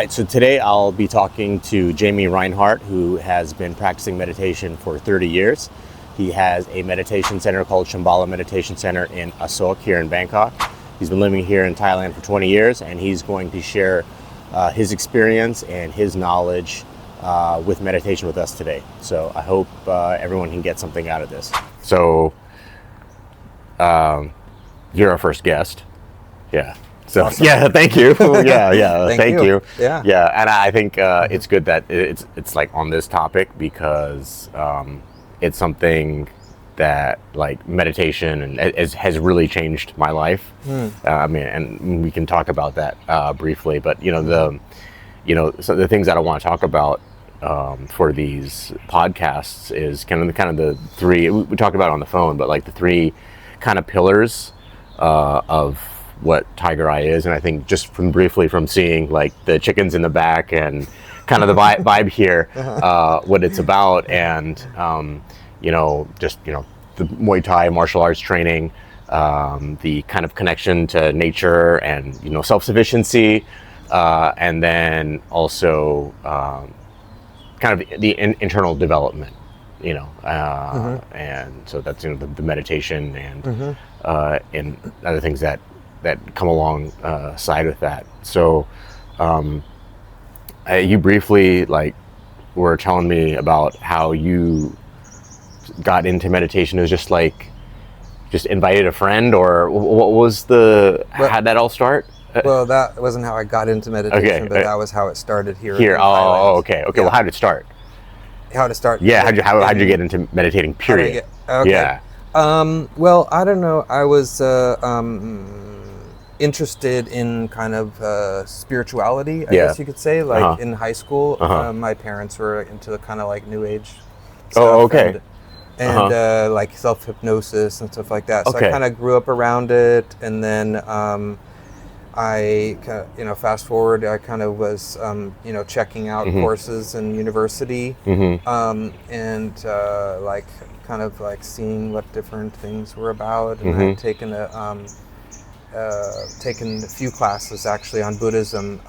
right, so today I'll be talking to Jamie Reinhardt, who has been practicing meditation for 30 years. He has a meditation center called Shambhala Meditation Center in Asoke here in Bangkok. He's been living here in Thailand for 20 years, and he's going to share his experience and his knowledge with meditation with us today. So I hope everyone can get something out of this. So you're our first guest. Yeah. So awesome. Yeah, thank you. Yeah, thank you. Yeah, and I think it's good that it's like on this topic because it's something that like meditation and has really changed my life. I mean, and we can talk about that briefly. But so the things that I want to talk about for these podcasts is kind of the three we talked about on the phone, but like the three kind of pillars of what Tiger Eye is. And I think just briefly from seeing like the chickens in the back and kind of the vibe here, what it's about, and the Muay Thai martial arts training, the kind of connection to nature and self-sufficiency, and then also kind of the internal development, and so that's the meditation and other things that come alongside with that. So you briefly were telling me about how you got into meditation. It was just invited a friend, or what was how'd that all start? Well, that wasn't how I got into meditation, but that was how it started here. In Thailand. Okay. Yeah. Well, how did it start? How to start? Yeah. How'd you get into meditating? Period. Okay. Yeah. Well, I don't know. I was interested in kind of spirituality, I guess you could say. In high school, my parents were into kind of like New Age stuff. Oh, okay. And like self-hypnosis and stuff like that. So I kind of grew up around it, and then I fast forward, I kind of was checking out courses in university, and kind of seeing what different things were about, and I'd taken a few classes actually on Buddhism,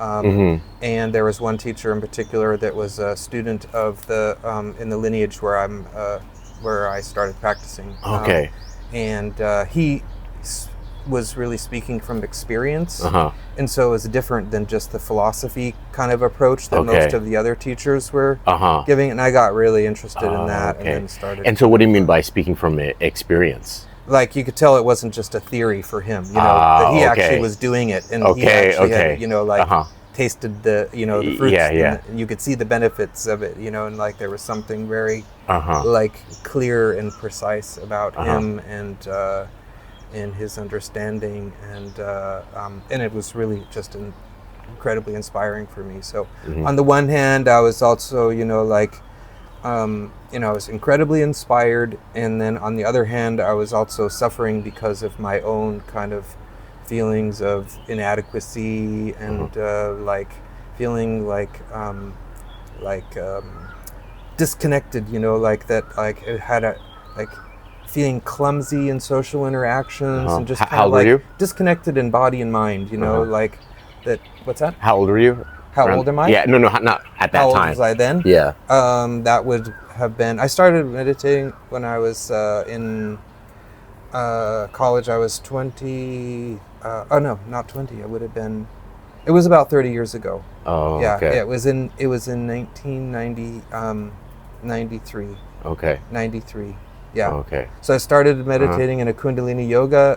and there was one teacher in particular that was a student of the in the lineage where I started practicing. And he was really speaking from experience, and so it was different than just the philosophy kind of approach that most of the other teachers were giving, and I got really interested in that, and then started. And so what do you mean by speaking from experience? Like you could tell it wasn't just a theory for him, that he actually was doing it, and he actually had, tasted the the fruits, and you could see the benefits of it, and like there was something very clear and precise about him and his understanding, and it was really just incredibly inspiring for me. So on the one hand, I was also I was incredibly inspired, and then on the other hand, I was also suffering because of my own kind of feelings of inadequacy and feeling disconnected, it had feeling clumsy in social interactions, and just kind of disconnected in body and mind, that. What's that? How old were you? How old am I? Yeah, no, not at that time. How old was I then? Yeah. That would have been, I started meditating when I was in college. I was 20, no, not 20. It was about 30 years ago. Oh, yeah, okay. Yeah, it was in 1993. Okay. 93. Yeah. Okay. So I started meditating in a Kundalini yoga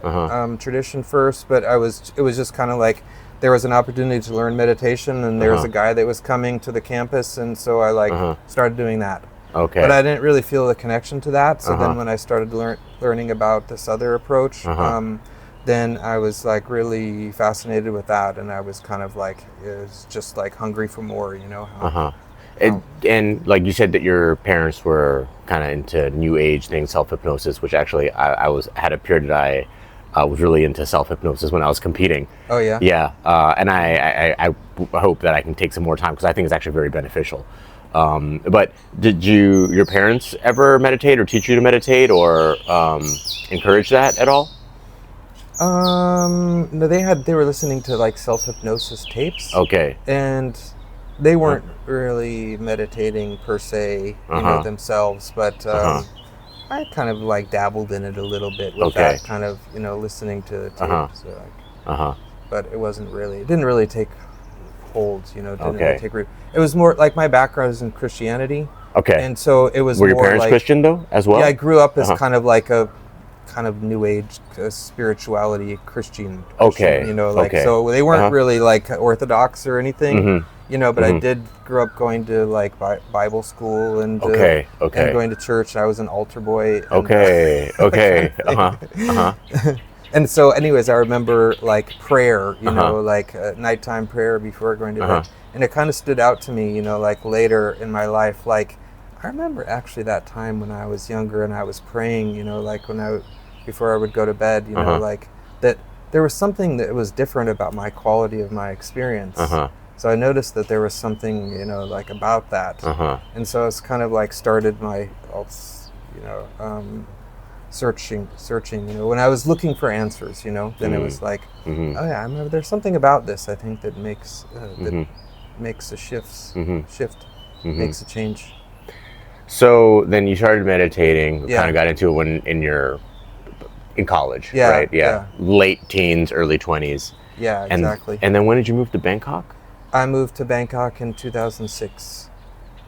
tradition first, but it was just kind of like, there was an opportunity to learn meditation, and there was a guy that was coming to the campus, and so I started doing that. Okay. But I didn't really feel the connection to that. So then when I started learning about this other approach, then I was really fascinated with that, and I was kind of it was just hungry for more, And like you said that your parents were kind of into New Age things, self-hypnosis, which actually I had a period that I was really into self-hypnosis when I was competing. Oh, yeah? Yeah, and I hope that I can take some more time, because I think it's actually very beneficial. But did your parents ever meditate or teach you to meditate, or encourage that at all? No, they were listening to self-hypnosis tapes. Okay. And They weren't really meditating per se, themselves, but I kind of like dabbled in it a little bit with that kind of, listening to the tapes. But it didn't really take hold, didn't really take root. It was more like my background is in Christianity. Okay. And so it was Were more your parents like, Christian though, as well? Yeah, I grew up as kind of like a kind of new age spirituality Christian. Okay. So they weren't really like Orthodox or anything, but I did grow up going to like Bible school and and going to church. I was an altar boy. And, and so anyways, I remember like prayer, like nighttime prayer before going to bed. And it kind of stood out to me, like later in my life, like I remember actually that time when I was younger and I was praying, like before I would go to bed, like that there was something that was different about my quality of my experience. So I noticed that there was something, like about that. And so it's kind of like started my, searching, when I was looking for answers, then it was like, oh yeah, I remember there's something about this, I think, that makes a shift, makes a change. So then you started meditating, kind of got into it when in college, right? Yeah. Late teens, early 20s. Yeah, exactly. And then when did you move to Bangkok? I moved to Bangkok in 2006.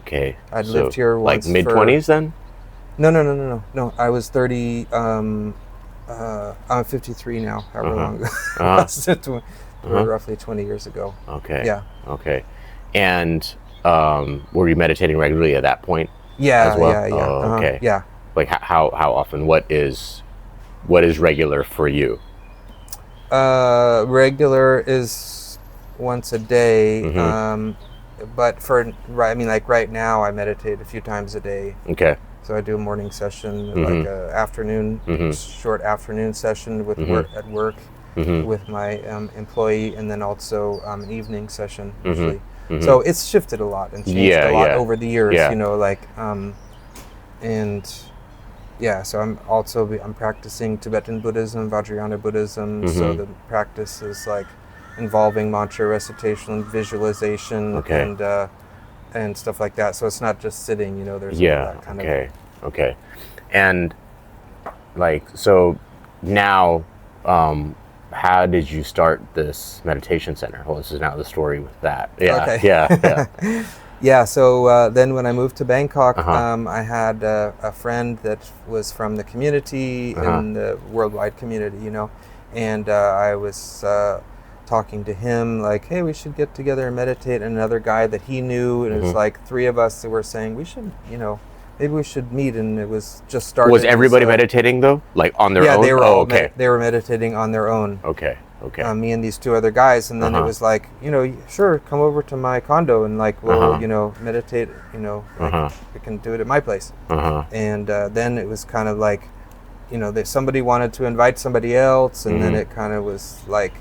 Okay. I'd lived here once. Like mid-20s then? No. I was 30. I'm 53 now, however long ago. Roughly 20 years ago. Okay. Yeah. Okay. And were you meditating regularly at that point? Yeah, as well? Yeah. Oh, okay. Yeah. Like how often? What is regular for you? Regular is once a day. But like right now, I meditate a few times a day. Okay. So I do a morning session, like a afternoon, short afternoon session with work with my employee, and then also an evening session usually. So it's shifted a lot and changed a lot over the years, so I'm practicing Tibetan Buddhism, Vajrayana Buddhism. So the practice is like involving mantra recitation and visualization and stuff like that. So it's not just sitting, there's that kind of. Okay. And like, so now, how did you start this meditation center? Well, this is now the story with that. Yeah. So then when I moved to Bangkok, I had a friend that was from the community in the worldwide community, and I was talking to him like, hey, we should get together and meditate. And another guy that he knew, and it was like three of us that were saying we should, maybe we should meet. And it was just started. Was everybody meditating though, like on their own? Yeah, they were all they were meditating on their own. Okay. Me and these two other guys, and then it was like, sure, come over to my condo and like we'll, meditate. Like, we can do it at my place. And then it was kind of like, that somebody wanted to invite somebody else, and then it kind of was like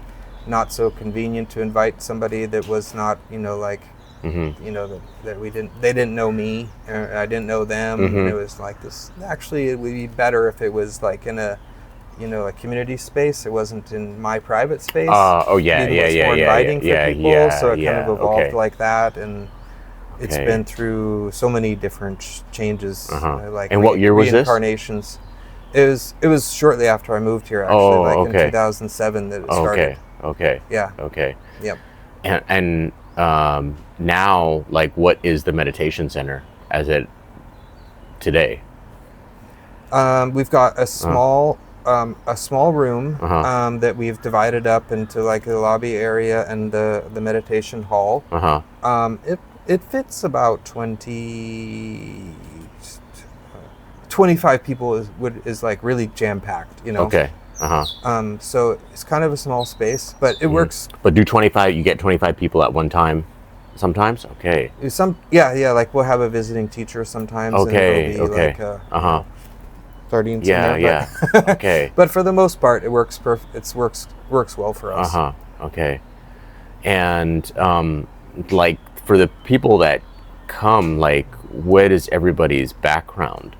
not so convenient to invite somebody that was not, that they didn't know me, and I didn't know them. And it was like this. Actually, it would be better if it was like in a community space. It wasn't in my private space. More inviting for people. So it kind of evolved like that, and it's been through so many different changes. Like and what year was this? Reincarnations. It was shortly after I moved here, actually, in 2007 that it started. Okay. Yeah. Okay. Yep. And now, like, what is the meditation center as it today? We've got a small room that we've divided up into like the lobby area and the meditation hall. It fits about 25 people is like really jam packed, Okay. So it's kind of a small space, but it works. But you get 25 people at one time sometimes? Okay. Like we'll have a visiting teacher sometimes. Okay. And like, sardines. Yeah. Okay. But for the most part, it works perfect. It works well for us. Okay. And like for the people that come, like, what is everybody's background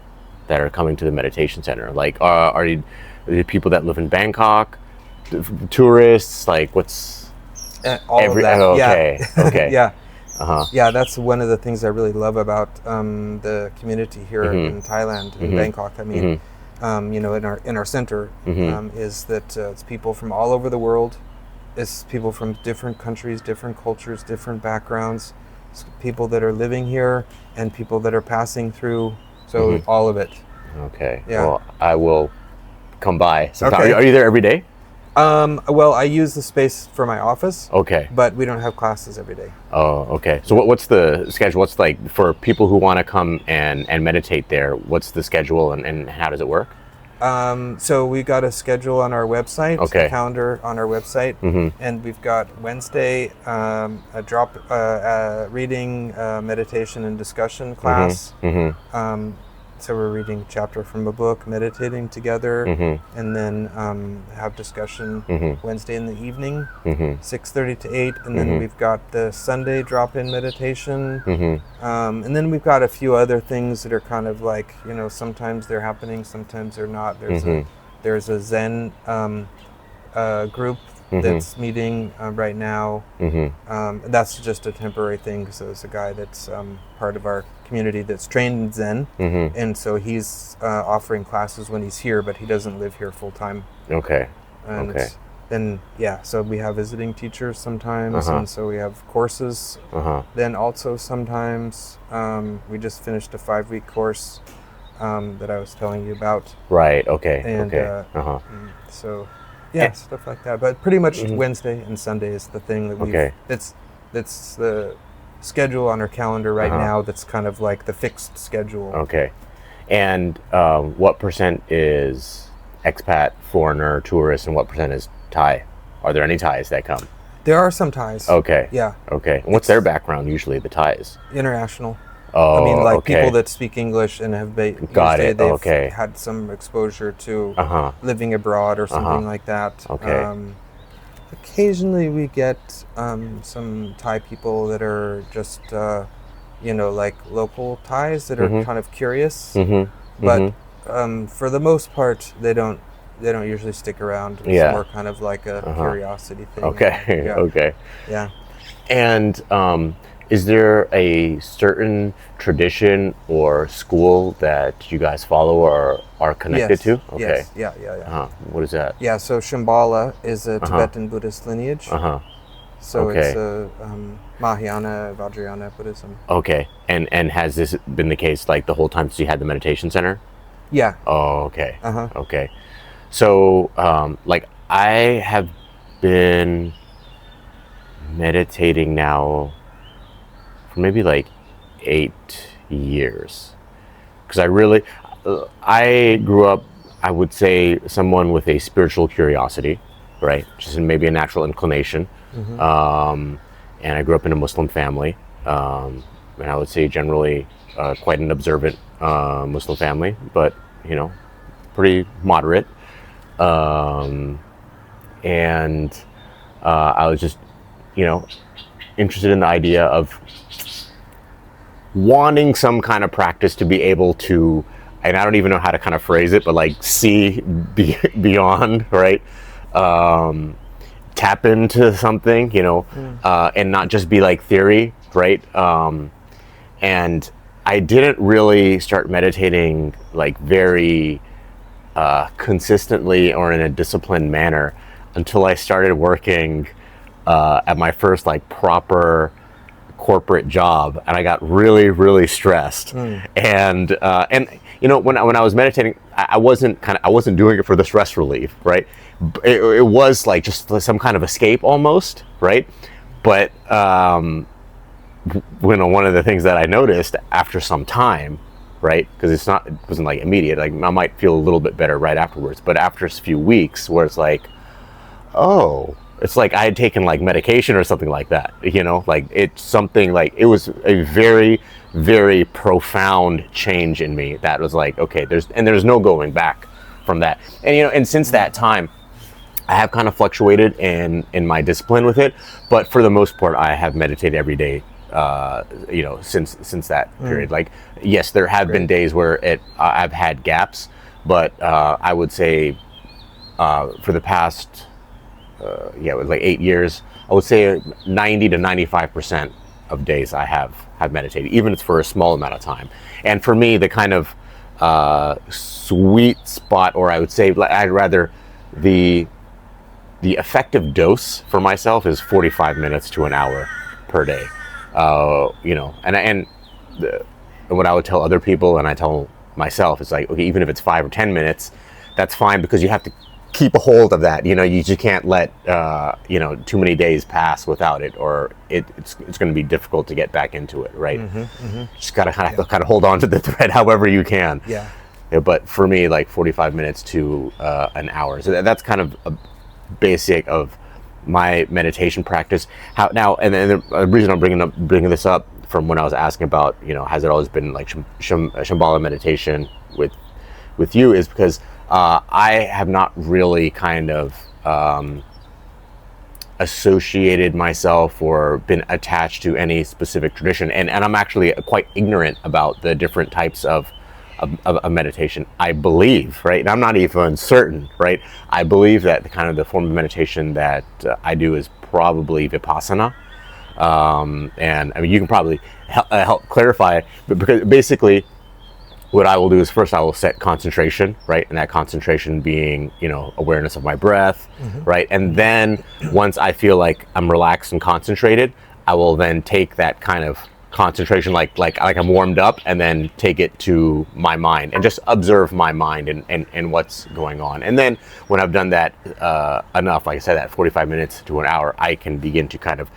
that are coming to the meditation center? Like, are you people that live in Bangkok, tourists? Like, what's all of that? Okay. Yeah. Yeah, that's one of the things I really love about the community here in Thailand, in Bangkok. I mean, you know, in our center, is that it's people from all over the world. It's people from different countries, different cultures, different backgrounds. It's people that are living here and people that are passing through. So all of it. Okay. Yeah. Well, I will come by sometime. Okay. Are you there every day? Well, I use the space for my office. Okay. But we don't have classes every day. Oh, okay. So what's the schedule? What's like for people who want to come and meditate there? What's the schedule and how does it work? So we got a schedule on our website, a calendar on our website, and we've got Wednesday a reading, meditation, and discussion class. So we're reading a chapter from a book, meditating together, and then have discussion Wednesday in the evening, 6:30 to 8, and then we've got the Sunday drop-in meditation, and then we've got a few other things that are kind of like, you know, sometimes they're happening, sometimes they're not. There's a Zen group that's meeting right now. That's just a temporary thing. So there's a guy that's part of our community that's trained in Zen, and so he's offering classes when he's here, but he doesn't live here full time. Okay. And then so we have visiting teachers sometimes, and so we have courses. Then also sometimes we just finished a 5-week course that I was telling you about. Right. Okay. And so. Yeah, stuff like that. But pretty much Wednesday and Sunday is the thing that we've... That's the schedule on our calendar right now that's kind of like the fixed schedule. Okay. And what percent is expat, foreigner, tourist, and what percent is Thai? Are there any Thais that come? There are some Thais. Okay. Yeah. Okay. And what's their background usually, the Thais? International. Oh, I mean, like people that speak English and have they've had some exposure to living abroad or something like that. Okay. Occasionally we get some Thai people that are just, you know, like local Thais that are kind of curious. But for the most part, they don't usually stick around. It's more kind of like a curiosity thing. Okay. Okay. Yeah. And is there a certain tradition or school that you guys follow or are connected to? Okay. Yes. Yeah. What is that? Yeah, so Shambhala is a Tibetan Buddhist lineage. So it's a Mahayana, Vajrayana Buddhism. Okay. And has this been the case like the whole time since you had the meditation center? Yeah. Oh, okay. Okay. So, like I have been meditating now for maybe like 8 years, because I grew up, I would say, someone with a spiritual curiosity, right? Just maybe a natural inclination. And I grew up in a Muslim family, and I would say generally quite an observant Muslim family, but you know, pretty moderate. And I was just, you know, interested in the idea of wanting some kind of practice to be able to, and I don't even know how to kind of phrase it, but like see beyond, right? Tap into something, you know, and not just be like theory, right? And I didn't really start meditating like very consistently or in a disciplined manner until I started working at my first like proper corporate job, and I got really, really stressed. And you know, when I was meditating, I wasn't doing it for the stress relief, right? It was like just some kind of escape almost, right? But one of the things that I noticed after some time, right? Because it wasn't like immediate. Like I might feel a little bit better right afterwards, but after a few weeks, where it's like, oh, it's like I had taken like medication or something like that. You know, like it's something like it was a very, very profound change in me that was like, okay, there's no going back from that. And you know, and since that time, I have kind of fluctuated in my discipline with it, but for the most part, I have meditated every day. You know, since that period. Like, yes, there have been days where I've had gaps, but I would say for the past it was like 8 years, I would say 90 to 95% of days I have meditated, even if it's for a small amount of time. And for me, the kind of sweet spot, or I would say I'd rather the effective dose for myself is 45 minutes to an hour per day. You know, and what I would tell other people, and I tell myself, it's like, okay, even if it's 5 or 10 minutes, that's fine, because you have to keep a hold of that. You know, you just can't let you know, too many days pass without it, or it's going to be difficult to get back into it, right? Just gotta kind of hold on to the thread however you can. Yeah, but for me, like 45 minutes to an hour, so that's kind of a basic of my meditation practice. How now, and the reason I'm bringing this up from when I was asking about, you know, has it always been like Shambhala meditation with you, is because I have not really kind of associated myself or been attached to any specific tradition, and I'm actually quite ignorant about the different types of meditation. I believe, right, and I'm not even certain, right, I believe that the form of meditation that I do is probably Vipassana. And I mean, you can probably help clarify, but because basically what I will do is first I will set concentration, right? And that concentration being, you know, awareness of my breath, right? And then once I feel like I'm relaxed and concentrated, I will then take that kind of concentration, like I'm warmed up, and then take it to my mind and just observe my mind and what's going on. And then when I've done that enough, like I said, that 45 minutes to an hour, I can begin to kind of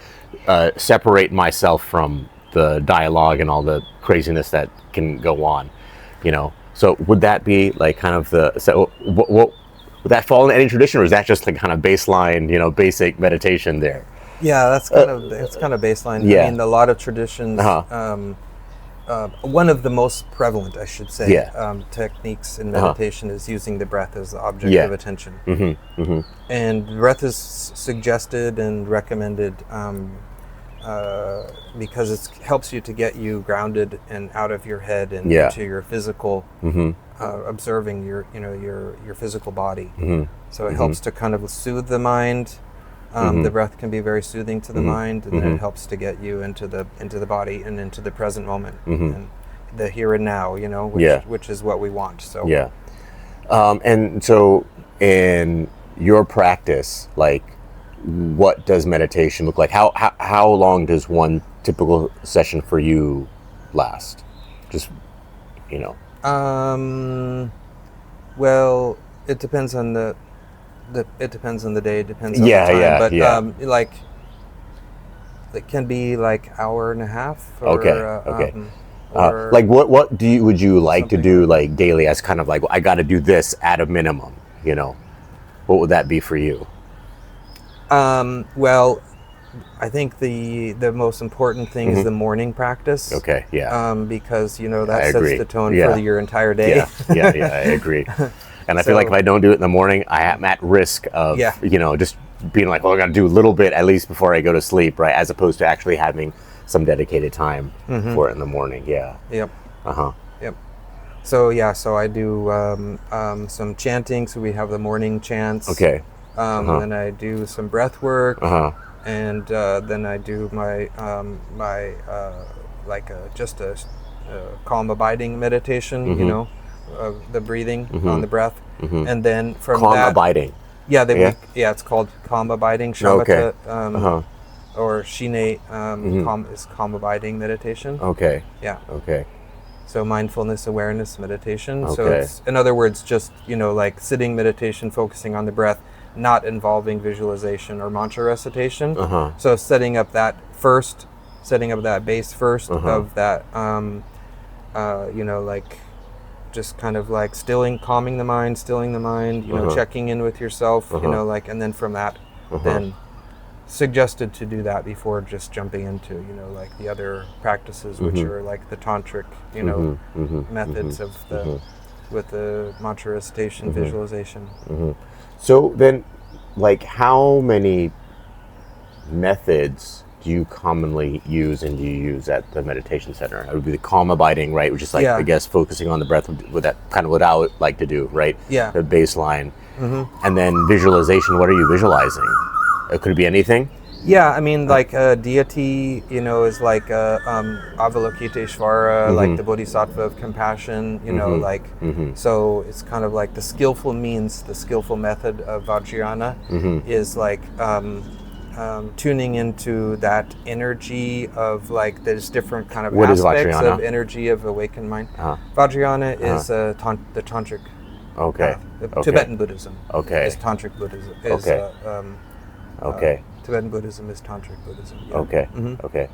separate myself from the dialogue and all the craziness that can go on, you know. So would that be like kind of what would that fall in any tradition, or is that just like kind of baseline, you know, basic meditation there? Yeah, that's kind of baseline. Yeah. I mean, a lot of traditions. One of the most prevalent, I should say, techniques in meditation is using the breath as the object of attention. And breath is suggested and recommended because it helps you to get you grounded and out of your head and into your physical, observing your physical body. So it helps to kind of soothe the mind. The breath can be very soothing to the mind, and then it helps to get you into the body and into the present moment and the here and now, you know, which is what we want. So and so in your practice, like, what does meditation look like? How long does one typical session for you last? Just, you know. Well, it depends on the day, it depends on the time, but like it can be like hour and a half. Or, or like what would you like to do like daily, as kind of like, I got to do this at a minimum, you know? What would that be for you? Well, I think the most important thing is the morning practice. Okay, because, you know, that sets the tone for your entire day. I agree. And I feel like if I don't do it in the morning, I am at risk of, you know, just being like, well, I got to do a little bit at least before I go to sleep, right? As opposed to actually having some dedicated time for it in the morning. Yep. So I do some chanting. So we have the morning chants. Okay. Then I do some breath work. And then I do my just a calm abiding meditation, you know. The breathing on the breath, and then from calm abiding. It's called calm abiding, shamatha, or shine. Calm abiding meditation. Okay. So mindfulness, awareness meditation. So it's, in other words, just, you know, like sitting meditation, focusing on the breath, not involving visualization or mantra recitation. So setting up that base first of that, you know, like, just kind of like calming the mind, stilling the mind, you know, checking in with yourself, you know, like, and then from that, then suggested to do that before just jumping into, you know, like the other practices, which are like the tantric, you know, methods of with the mantra recitation, visualization. So then, like, how many methods do you commonly use and do you use at the meditation center? It would be the calm abiding, right? Which is like, I guess, focusing on the breath, with that kind of what I would like to do, right? The baseline. And then visualization, what are you visualizing? Could it be anything? Yeah, I mean, like deity, is like Avalokiteshvara, like the Bodhisattva of compassion, like, so it's kind of like the skillful method of Vajrayana is like tuning into that energy of like, there's different kind of aspects of energy of awakened mind. Vajrayana is the tantric. Tibetan Buddhism. Is tantric Buddhism. Tibetan Buddhism is tantric Buddhism. Yeah. Okay.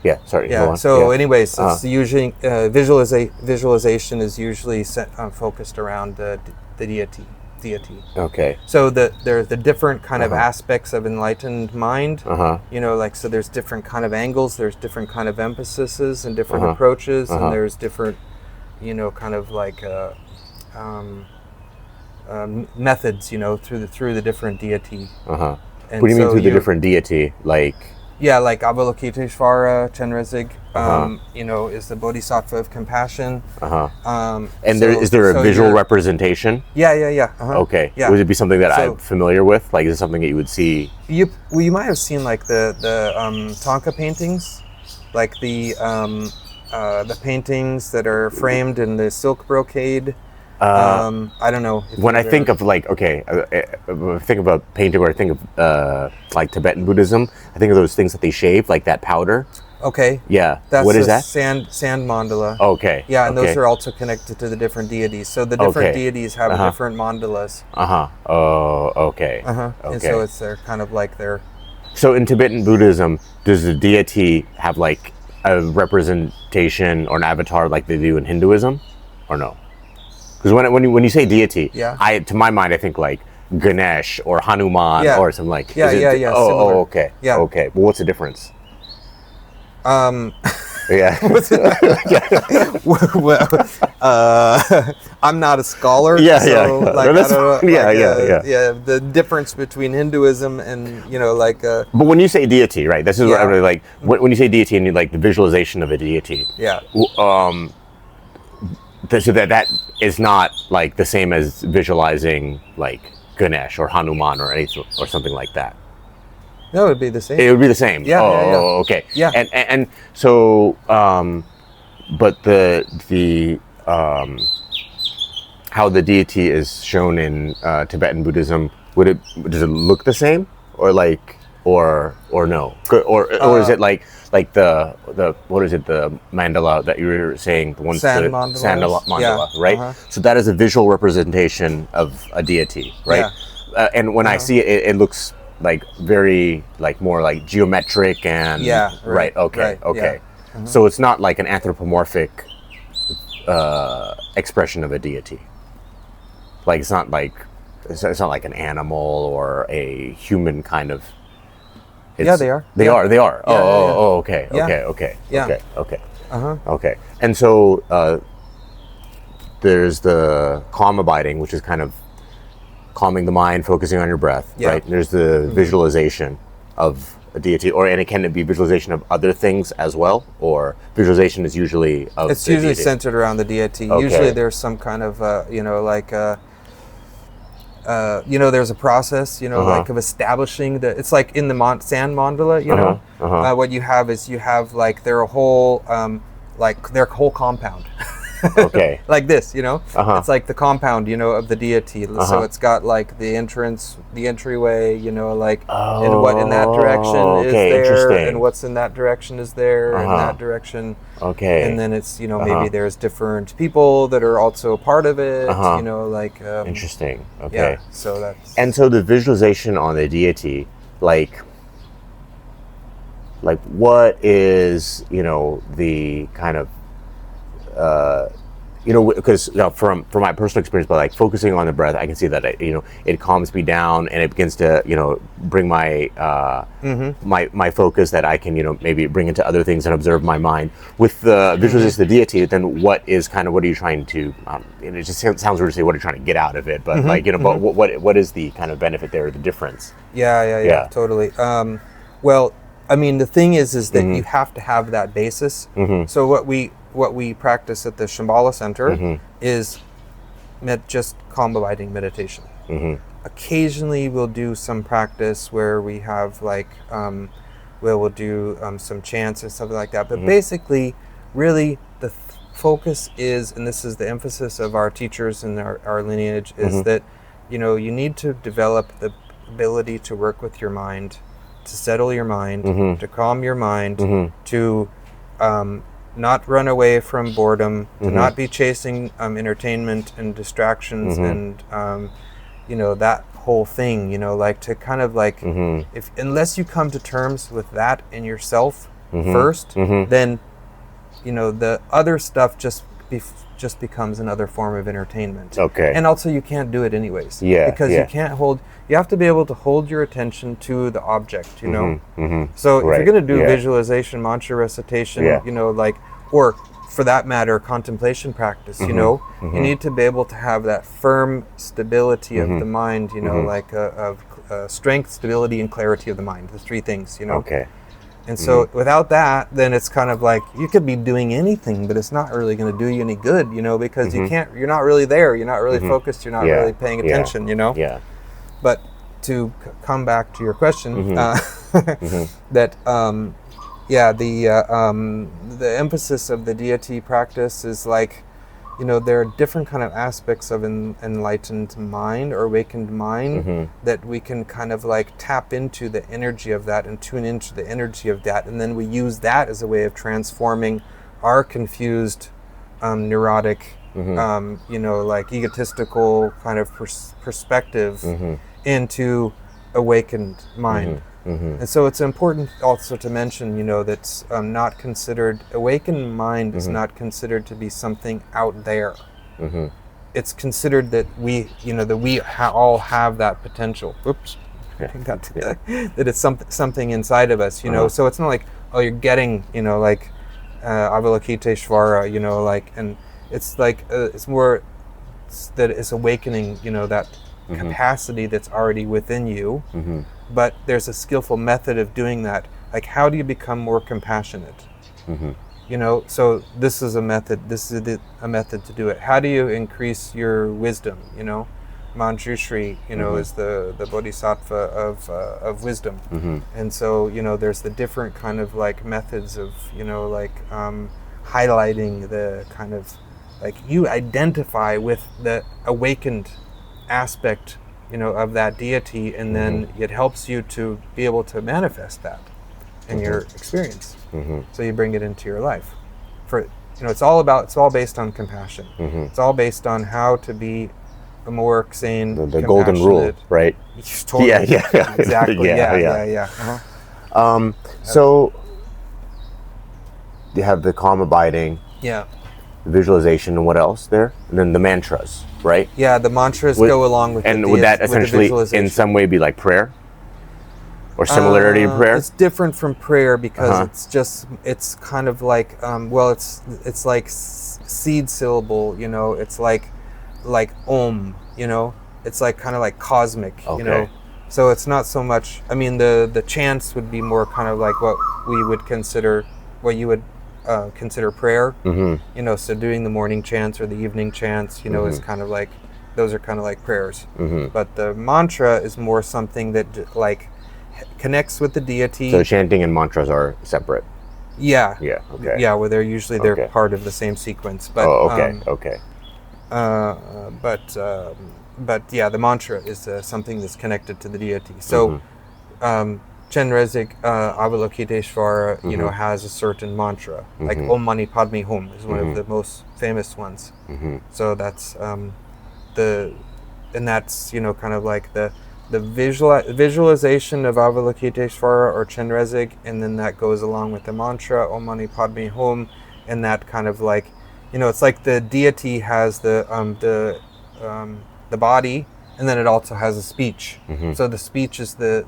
Yeah. Sorry. Yeah. Go on. So, anyways, it's usually visualization is usually focused around the deity. Okay. So there are the different kind of aspects of enlightened mind. Like, so there's different kind of angles. There's different kind of emphases and different approaches, and there's different, kind of like methods, through the different deity. And what do you mean through the different deity? Like... Yeah, like Avalokiteshvara, Chenrezig, is the Bodhisattva of compassion. Is there a visual representation? Yeah. Okay. Yeah. Would it be something that I'm familiar with? Like, is it something that you would see? You might have seen like the Thangka paintings, like the paintings that are framed in the silk brocade. I don't know. When I think of like, when I think about painting, or I think of like Tibetan Buddhism, I think of those things that they shave, like that powder. Okay. Yeah. That's what is that? Sand mandala. Okay. Yeah, and those are also connected to the different deities. So the different deities have different mandalas. Oh, okay. And so they're kind of like their... So in Tibetan Buddhism, does the deity have like a representation or an avatar like they do in Hinduism, or no? Because when you say deity, to my mind, I think like Ganesh or Hanuman or something like. Yeah. Oh, okay. Yeah. Okay. Well, what's the difference? Yeah. Well, I'm not a scholar. Yeah. Like, no, I don't know. Yeah. The difference between Hinduism and like. But when you say deity, right? This is what I really like. When you say deity and you like the visualization of a deity. Yeah. So that is not like the same as visualizing like Ganesh or Hanuman or anything or something like that. No, it would be the same. It would be the same. Yeah. Okay. Yeah. And so, but the how the deity is shown in Tibetan Buddhism, does it look the same, or like, or no, or is it like the what is it, the mandala that you were saying, the one sand mandala, right? So that is a visual representation of a deity, right? And when I see it, it looks like very like more like geometric and right. So it's not like an anthropomorphic expression of a deity. Like it's not like an animal or a human kind of. They are. They are. Okay. Okay. And so there's the calm abiding, which is kind of calming the mind, focusing on your breath, right? There's the visualization of a deity, and can it be visualization of other things as well, or visualization is usually of it's usually deity? Centered around the deity. Okay. Usually there's some kind of there's a process, like of establishing it's like in the sand mandala, what you have is like their whole compound. Okay. Like this, it's like the compound, of the deity. So it's got like the entryway, like and what in that direction is there, and what's in that direction is there, in that direction. Okay. And then it's maybe there's different people that are also a part of it. Like interesting. Okay. Yeah. So that's so the visualization on the deity, like what is the kind of because from my personal experience, but like focusing on the breath, I can see that it calms me down, and it begins to bring my my focus that I can maybe bring into other things and observe my mind. With the visualization of the deity, then what are you trying to? It just sounds weird to say what are you trying to get out of it, but but what is the kind of benefit there, the difference? Yeah, totally. Well, I mean, the thing is that you have to have that basis. So what we practice at the Shambhala Center is just calm abiding meditation. occasionally we'll do some practice where we have like, we'll do some chants and stuff like that. But basically, really, the focus is, and this is the emphasis of our teachers and our lineage, is that, you know, you need to develop the ability to work with your mind, to settle your mind, to calm your mind, to not run away from boredom, to not be chasing entertainment and distractions and, you know, that whole thing, you know, like to kind of like, if unless you come to terms with that in yourself first, then, you know, the other stuff just becomes another form of entertainment. Okay. And also you can't do it anyways. Yeah. Because you can't you have to be able to hold your attention to the object, you know? So if you're going to do visualization, mantra recitation, you know, like, or for that matter, contemplation practice, you know, you need to be able to have that firm stability of the mind, you know, like of strength, stability, and clarity of the mind, the three things, you know? Okay. And so without that, then it's kind of like you could be doing anything, but it's not really going to do you any good, you know, because you're not really there. You're not really focused. You're not really paying attention, you know? Yeah. But to come back to your question, that, the emphasis of the deity practice is like, you know, there are different kind of aspects of enlightened mind or awakened mind that we can kind of like tap into the energy of that and tune into the energy of that. And then we use that as a way of transforming our confused, neurotic, you know, like egotistical kind of perspective into awakened mind. And so it's important also to mention, you know, that's not considered, awakened mind is not considered to be something out there. It's considered that we, you know, that we all have that potential. Oops. That it's something inside of us, you know. So it's not like, oh, you're getting, you know, like Avalokiteshvara, you know, like, and it's like, it's more that it's awakening, you know, that capacity that's already within you. But there's a skillful method of doing that. Like, how do you become more compassionate? You know, so this is a method. This is a method to do it. How do you increase your wisdom? You know, Manjushri, you know, is the bodhisattva of wisdom. And so, you know, there's the different kind of like methods of, you know, like highlighting the kind of like you identify with the awakened aspect, you know, of that deity, and then it helps you to be able to manifest that in your experience. So you bring it into your life. For, you know, it's all based on compassion. It's all based on how to be a more sane, the golden rule, right? Totally. Yeah. Exactly. Yeah. So you have the calm abiding. Yeah. The visualization, and what else there? And then the mantras, right? Yeah, the mantras go along with and would that essentially in some way be like prayer? Or similarity to prayer? It's different from prayer because it's kind of like, it's like seed syllable, you know, it's like Om, you know, it's like kind of like cosmic, you know. So it's not so much, I mean, the chants would be more kind of like what you would consider prayer, you know, so doing the morning chants or the evening chants, you know, is kind of like, those are kind of like prayers. But the mantra is more something that like connects with the deity. So chanting and mantras are separate. Yeah. Yeah. Okay. Yeah, well, they're part of the same sequence. But, but yeah, the mantra is something that's connected to the deity. So, Chenrezig Avalokiteshvara, you know, has a certain mantra, like Om Mani Padme Hum is one of the most famous ones. So that's that's, you know, kind of like the visualization of Avalokiteshvara or Chenrezig, and then that goes along with the mantra Om Mani Padme Hum, and that kind of like, you know, it's like the deity has the body, and then it also has a speech. So the speech is the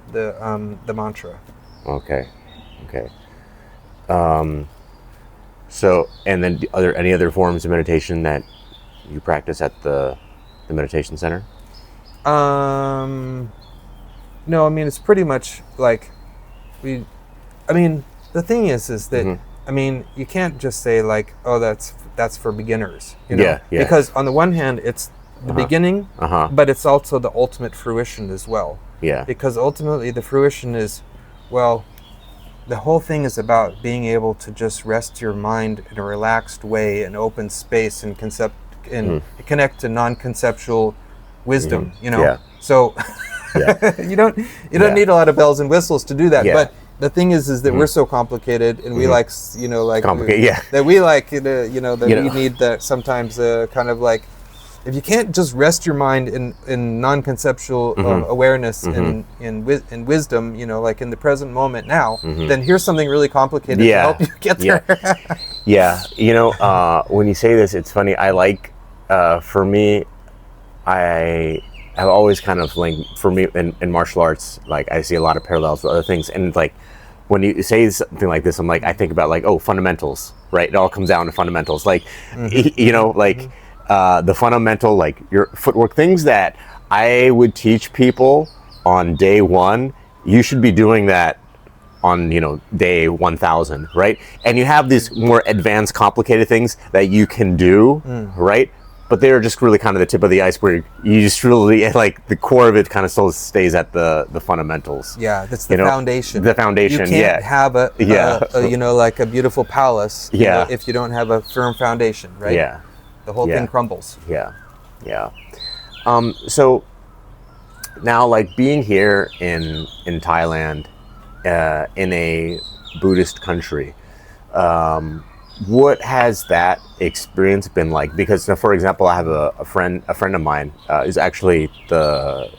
mantra. Okay. So, and then are there any other forms of meditation that you practice at the meditation center? No, I mean, it's pretty much like the thing is that, I mean, you can't just say like, oh, that's for beginners, you know? Yeah. Because on the one hand, it's the beginning, but it's also the ultimate fruition as well. Yeah. Because ultimately the fruition is, well, the whole thing is about being able to just rest your mind in a relaxed way, in open space, and connect to non-conceptual wisdom. You know. Yeah. So you don't need a lot of bells and whistles to do that. Yeah. But the thing is that we're so complicated, and we like, that we like, we need that sometimes kind of like, if you can't just rest your mind in non-conceptual awareness and wisdom, like in the present moment now, then here's something really complicated to help you get there. When you say this, it's funny. I like, for me, I have always kind of like, for me in martial arts, like I see a lot of parallels with other things. And like, when you say something like this, I'm like, I think about like, fundamentals, right? It all comes down to fundamentals. Like, the fundamental, like your footwork, things that I would teach people on day one, you should be doing that on, day 1000, right? And you have these more advanced, complicated things that you can do, right? But they're just really kind of the tip of the iceberg. You just really, like, the core of it kind of still stays at the fundamentals. Yeah, that's the foundation. The foundation, you can't have a like a beautiful palace if you don't have a firm foundation, right? Yeah. The whole thing crumbles. Yeah. So now, like, being here in Thailand, in a Buddhist country, what has that experience been like? Because, for example, I have a friend of mine is actually one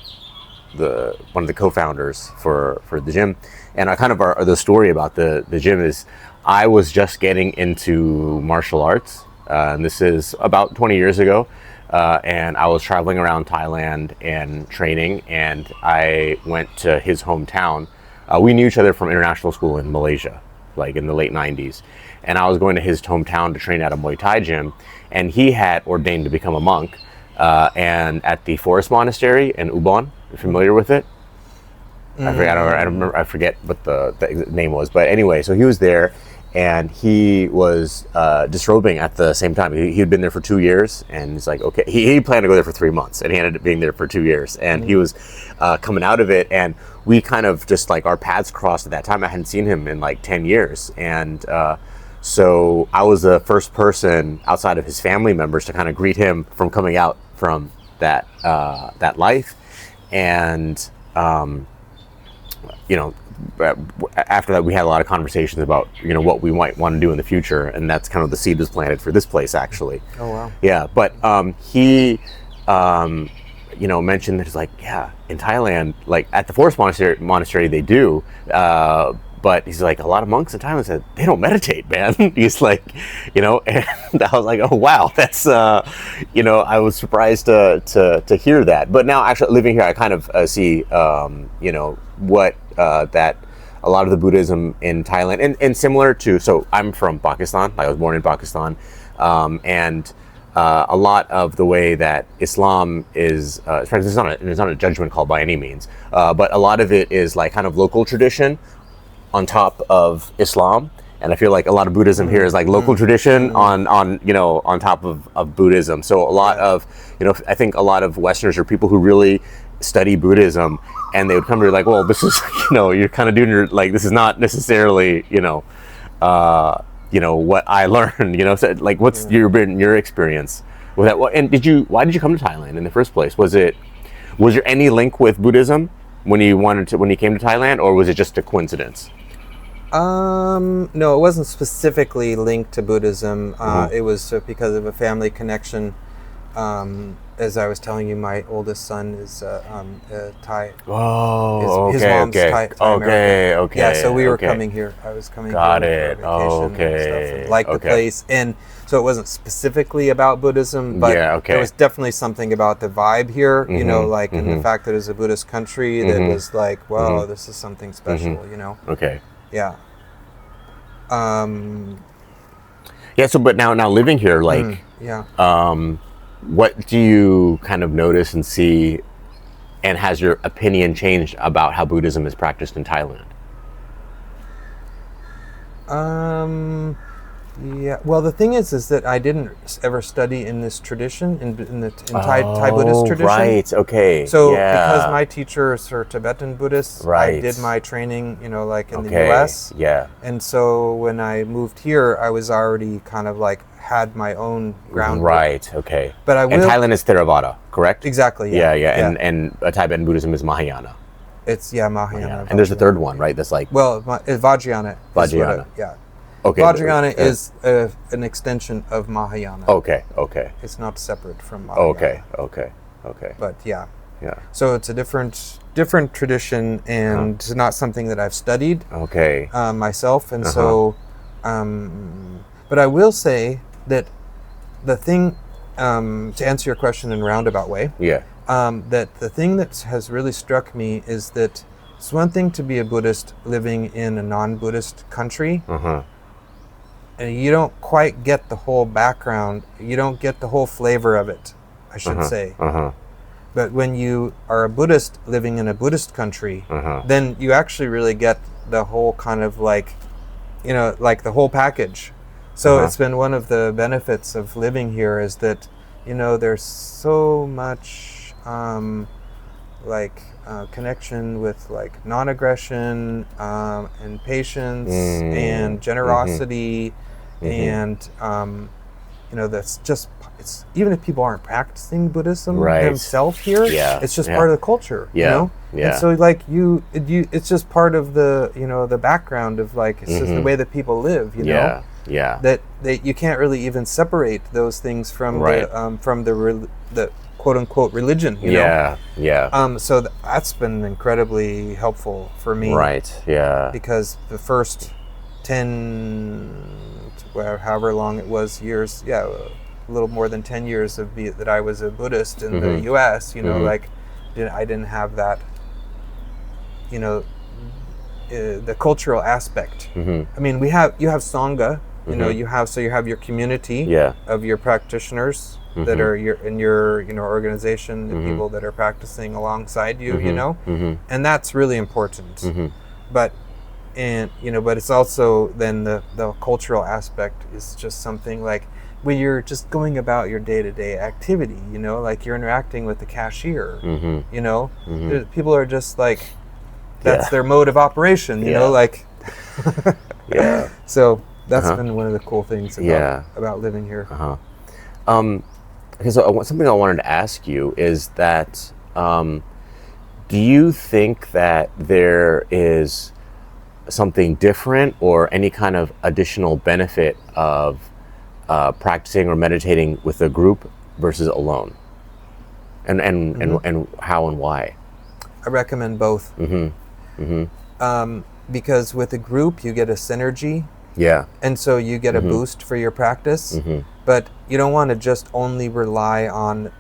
of the co-founders for the gym, and the story about the gym is, I was just getting into martial arts. And this is about 20 years ago, and I was traveling around Thailand and training, and I went to his hometown. We knew each other from international school in Malaysia, like in the late 90s, and I was going to his hometown to train at a Muay Thai gym, and he had ordained to become a monk, and at the Forest Monastery in Ubon. You're familiar with it? I forget what the name was, but anyway, so he was there. And he was disrobing at the same time. He had been there for 2 years, and he's like, okay. He planned to go there for 3 months, and he ended up being there for 2 years. And he was coming out of it, and we kind of just like, our paths crossed at that time. I hadn't seen him in like 10 years. And so I was the first person outside of his family members to kind of greet him from coming out from that life. And, after that, we had a lot of conversations about, what we might want to do in the future. And that's kind of the seed was planted for this place, actually. Oh, wow. Yeah. But he, mentioned that it's like, in Thailand, like at the Forest Monastery, they do. But he's like, a lot of monks in Thailand said, they don't meditate, man. He's like, and I was like, oh, wow. That's, I was surprised to hear that. But now actually living here, I kind of see, what that a lot of the Buddhism in Thailand and similar to, so I'm from Pakistan. I was born in Pakistan, and a lot of the way that Islam is, it's not a judgment call by any means, but a lot of it is like kind of local tradition on top of Islam. And I feel like a lot of Buddhism here is like local tradition on top of Buddhism. So a lot of, I think a lot of Westerners are people who really study Buddhism, and they would come to like, well, this is, you're kind of doing your, like, this is not necessarily, what I learned, so like, what's your experience with that? And why did you come to Thailand in the first place? Was there any link with Buddhism when you came to Thailand, or was it just a coincidence? No, it wasn't specifically linked to Buddhism. It was because of a family connection. As I was telling you, my oldest son is Thai. Oh, his mom's Thai American. Okay. Yeah, so we were coming here. I was coming Got here it. for vacation and stuff, and liked the place. And so it wasn't specifically about Buddhism, but there was definitely something about the vibe here, and the fact that it's a Buddhist country that was like, wow, this is something special, Okay. Yeah. So but now living here, like, what do you kind of notice and see, and has your opinion changed about how Buddhism is practiced in Thailand? Yeah. Well, the thing is that I didn't ever study in this tradition, in Thai Buddhist tradition. Right. Okay. So because my teachers are Tibetan Buddhists, right. I did my training, like in the U.S. Yeah. And so when I moved here, I was already kind of like had my own groundwork. Right. Okay. But and Thailand is Theravada, correct? Exactly. Yeah. Yeah. And Tibetan Buddhism is Mahayana. It's Mahayana. And there's a third one, right? That's like Vajrayana. Vajrayana. Yeah. Okay. Vajrayana is an extension of Mahayana. Okay. It's not separate from Mahayana. Okay. But yeah. Yeah. So it's a different tradition, and it's not something that I've studied. Okay. Myself, and so, but I will say that the thing, to answer your question in a roundabout way. Yeah. That the thing that has really struck me is that it's one thing to be a Buddhist living in a non-Buddhist country, and you don't quite get the whole background. You don't get the whole flavor of it, I should say. But when you are a Buddhist living in a Buddhist country, then you actually really get the whole kind of like the whole package. So it's been one of the benefits of living here is that, there's so much connection with like non-aggression and patience and generosity and that's just, it's even if people aren't practicing Buddhism themselves here, it's just part of the culture, and so like it's just part of the the background of like it's just the way that people live, know that you can't really even separate those things from the quote unquote religion, you know? So that's been incredibly helpful for me. Right. Yeah. Because the first 10, however long it was, years, a little more than 10 years that I was a Buddhist in the U.S., I didn't have that, the cultural aspect. I mean, you have Sangha, you have your community of your practitioners that are in your organization, the people that are practicing alongside you, and that's really important. But it's also then the cultural aspect is just something like when you're just going about your day-to-day activity, like you're interacting with the cashier, people are just like, that's their mode of operation, like so that's been one of the cool things about living here. Okay, so something I wanted to ask you is that do you think that there is something different or any kind of additional benefit of practicing or meditating with a group versus alone? And how and why? I recommend both. Because with a group you get a synergy. And so you get a boost for your practice. But you don't want to just only rely on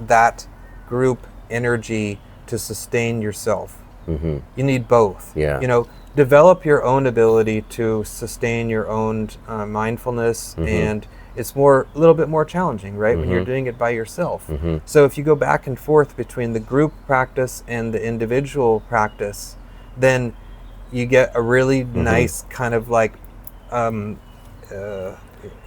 that group energy to sustain yourself. You need both. Develop your own ability to sustain your own mindfulness, and it's a little bit more challenging, right, when you're doing it by yourself. So if you go back and forth between the group practice and the individual practice, then you get a really nice kind of like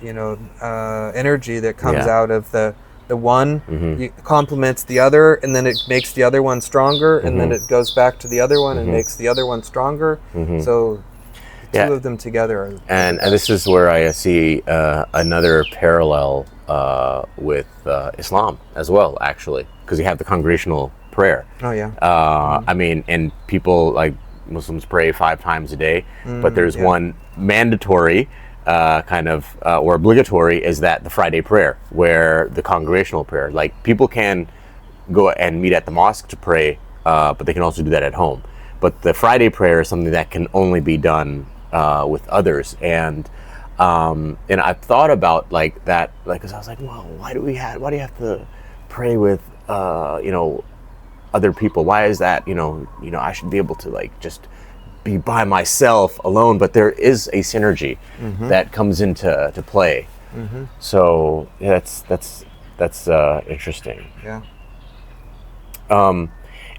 energy that comes out of the one, complements the other, and then it makes the other one stronger, and then it goes back to the other one and makes the other one stronger. So the two of them together and this is where I see another parallel with Islam as well, actually, because you have the congregational prayer. I mean, and people like Muslims pray 5 times a day, but there's one mandatory or obligatory, is that the Friday prayer, where the congregational prayer, like people can go and meet at the mosque to pray, but they can also do that at home. But the Friday prayer is something that can only be done with others, and I've thought about like that, like, because I was like, well, why do you have to pray with other people? Why is that? I should be able to like just be by myself alone, but there is a synergy that comes into play. So that's interesting.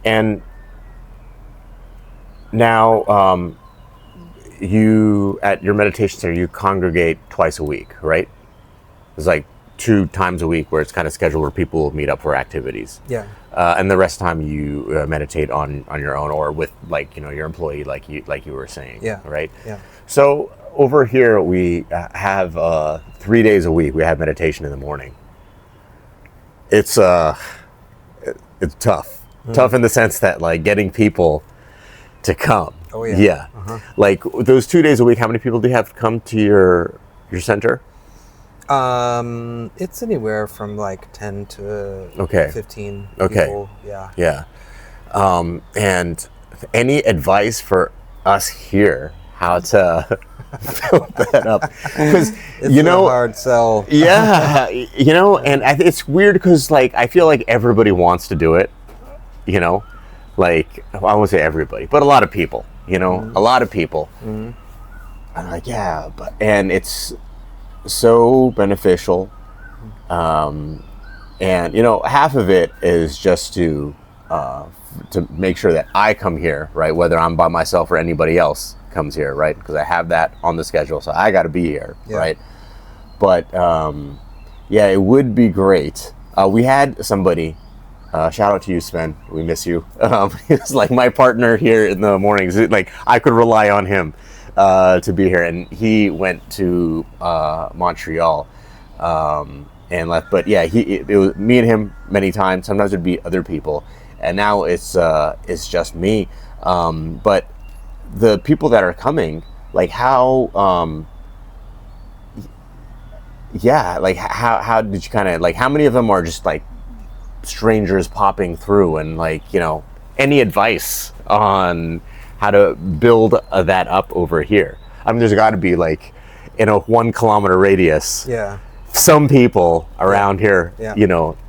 And now you at your meditation center, you congregate twice a week, right? It's like 2 times a week where it's kind of scheduled where people will meet up for activities. Yeah. And the rest of the time you meditate on your own or with like, your employee, like you were saying. Yeah. Right. Yeah. So over here we have 3 days a week. We have meditation in the morning. It's tough. Tough in the sense that like getting people to come. Oh yeah. Yeah. Uh-huh. Like those 2 days a week, how many people do you have come to your center? It's anywhere from like 10 to 15 people. Yeah. Yeah. And any advice for us here how to build that up? Because it's a hard sell. Yeah. And it's weird because like I feel like everybody wants to do it. Like I won't say everybody, but a lot of people. A lot of people. Mm-hmm. I'm like, yeah, and it's so beneficial, and half of it is just to make sure that I come here, right? Whether I'm by myself or anybody else comes here, right? Because I have that on the schedule, so I got to be here, right? But it would be great. We had somebody. Shout out to you, Sven. We miss you. He's like my partner here in the mornings. Like I could rely on him to be here, and he went to Montreal and left. But yeah, it was me and him many times. Sometimes it'd be other people, and now it's just me. But the people that are coming, like how, like how did you kind of like? How many of them are just like strangers popping through, and like any advice on how to build that up over here? I mean, there's got to be like in a 1 kilometer radius, some people around here,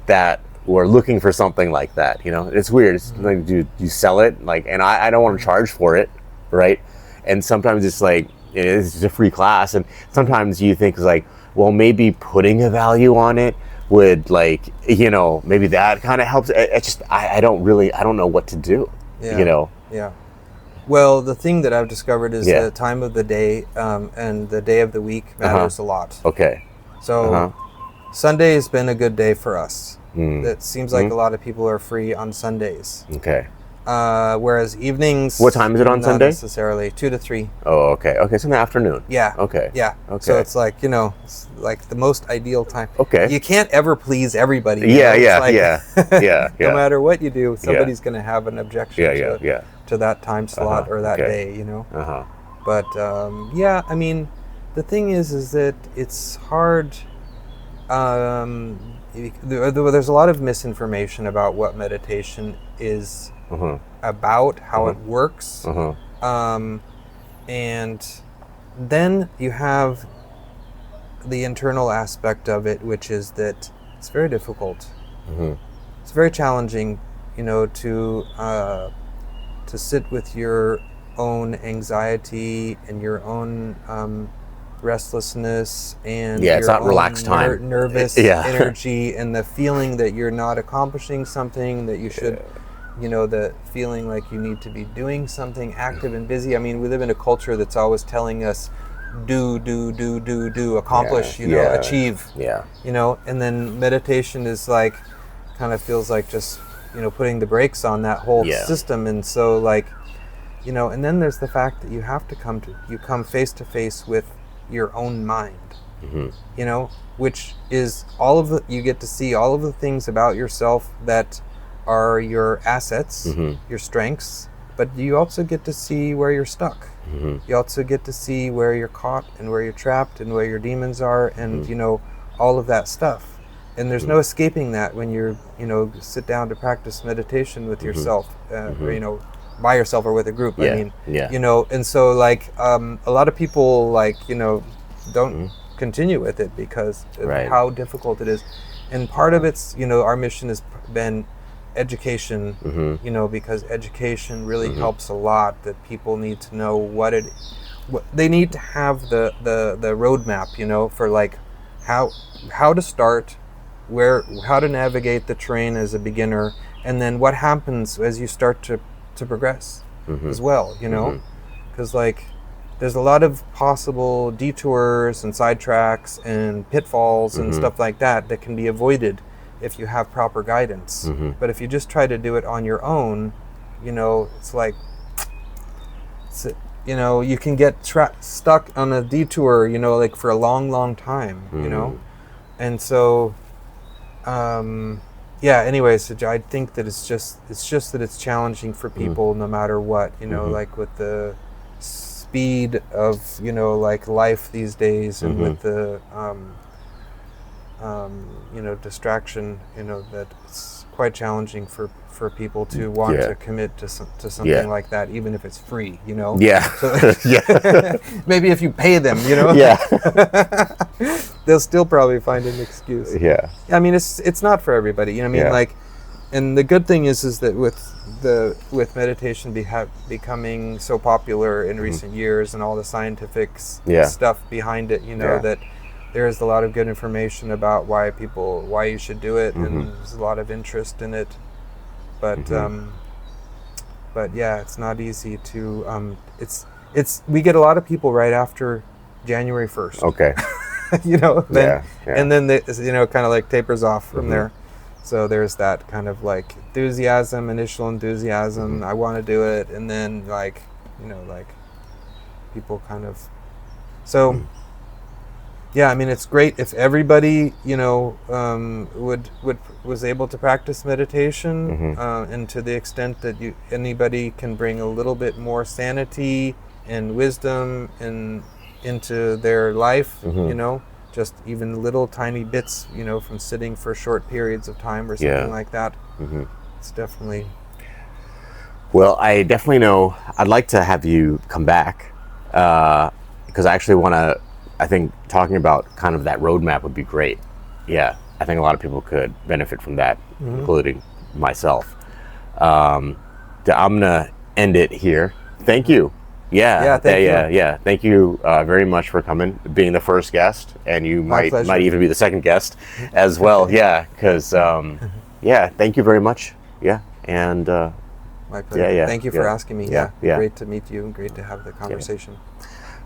that were looking for something like that. It's weird. It's like, do you sell it? Like, and I don't want to charge for it, right? And sometimes it's like it's a free class, and sometimes you think it's like, well, maybe putting a value on it would like maybe that kind of helps. I don't know what to do. Yeah. Well, the thing that I've discovered is the time of the day and the day of the week matters a lot. Okay. So Sunday has been a good day for us. It seems like a lot of people are free on Sundays. Okay. Whereas evenings. What time is it on Sunday? Not necessarily 2 to 3. Oh, okay. Okay, so in the afternoon. Yeah. Okay. Yeah. Okay. So it's like it's like the most ideal time. Okay. You can't ever please everybody. Yeah. No matter what you do, somebody's going to have an objection to that time slot or that day. But I mean, the thing is that it's hard. There's a lot of misinformation about what meditation is about, how it works, and then you have the internal aspect of it, which is that it's very difficult. It's very challenging, to sit with your own anxiety and your own restlessness and it's not relaxed time, nervous energy, and the feeling that you're not accomplishing something that you should. The feeling like you need to be doing something active and busy. I mean, we live in a culture that's always telling us, do, accomplish, achieve. Yeah. And then meditation is like, kind of feels like just, putting the brakes on that whole system. And so like, and then there's the fact that you have to come face to face with your own mind, which is you get to see all of the things about yourself that are your assets, your strengths, but you also get to see where you're stuck. You also get to see where you're caught and where you're trapped and where your demons are, and all of that stuff. And there's no escaping that when you're sit down to practice meditation with yourself, or by yourself or with a group. I mean, and so like a lot of people like don't continue with it because of how difficult it is. And part of it's our mission has been education, because education really helps a lot. That people need to know what they need to have the roadmap, for like how to start, how to navigate the terrain as a beginner, and then what happens as you start to progress as well, because like there's a lot of possible detours and sidetracks and pitfalls and stuff like that that can be avoided if you have proper guidance. But if you just try to do it on your own, you know, it's like, you know, you can get stuck on a detour, you know, like for a long time, you know? And so, yeah, anyways, so I think that it's just that it's challenging for people no matter what, you know, like with the speed of, you know, like life these days and with the, you know, distraction, you know, that it's quite challenging for people to want to commit to something like that, even if it's free, you know? So, maybe if you pay them, you know? They'll still probably find an excuse. I mean, it's not for everybody, you know what I mean? Like, and the good thing is that with meditation becoming so popular in recent years and all the scientific stuff behind it, you know, that there's a lot of good information about why you should do it, and there's a lot of interest in it. But yeah, it's not easy to. We get a lot of people right after January 1st. Okay. You know, and then you know, kind of like tapers off from there. So there's that kind of like initial enthusiasm. I want to do it, and then like, you know, like people kind of. So. Yeah, I mean, it's great if everybody, you know, was able to practice meditation, and to the extent that anybody can bring a little bit more sanity and wisdom into their life, you know, just even little tiny bits, you know, from sitting for short periods of time or something like that. It's definitely. Well, I definitely know I'd like to have you come back because I actually want to. I think talking about kind of that roadmap would be great. Yeah, I think a lot of people could benefit from that, including myself. I'm gonna end it here. Thank you. Thank you. Thank you very much for coming, being the first guest, and you might even be the second guest as well. Because thank you very much. And my pleasure. Thank you for asking me. Great to meet you and great to have the conversation.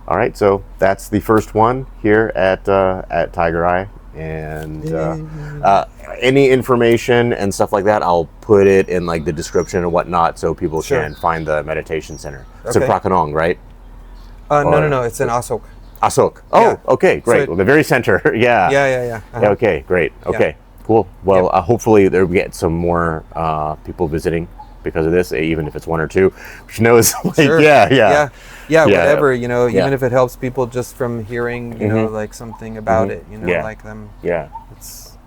All right, so that's the first one here at Tiger Eye, and any information and stuff like that, I'll put it in like the description and whatnot, so people can find the meditation center. It's in Prakanong, right? No, it's in Asoke. Asoke. Oh, okay, great. So the very center. Yeah. Okay, great. Okay, cool. Well, hopefully there we get some more people visiting because of this, even if it's one or two, which knows, like, whatever, you know, even if it helps people just from hearing, you know, like something about it, you know, like them. It's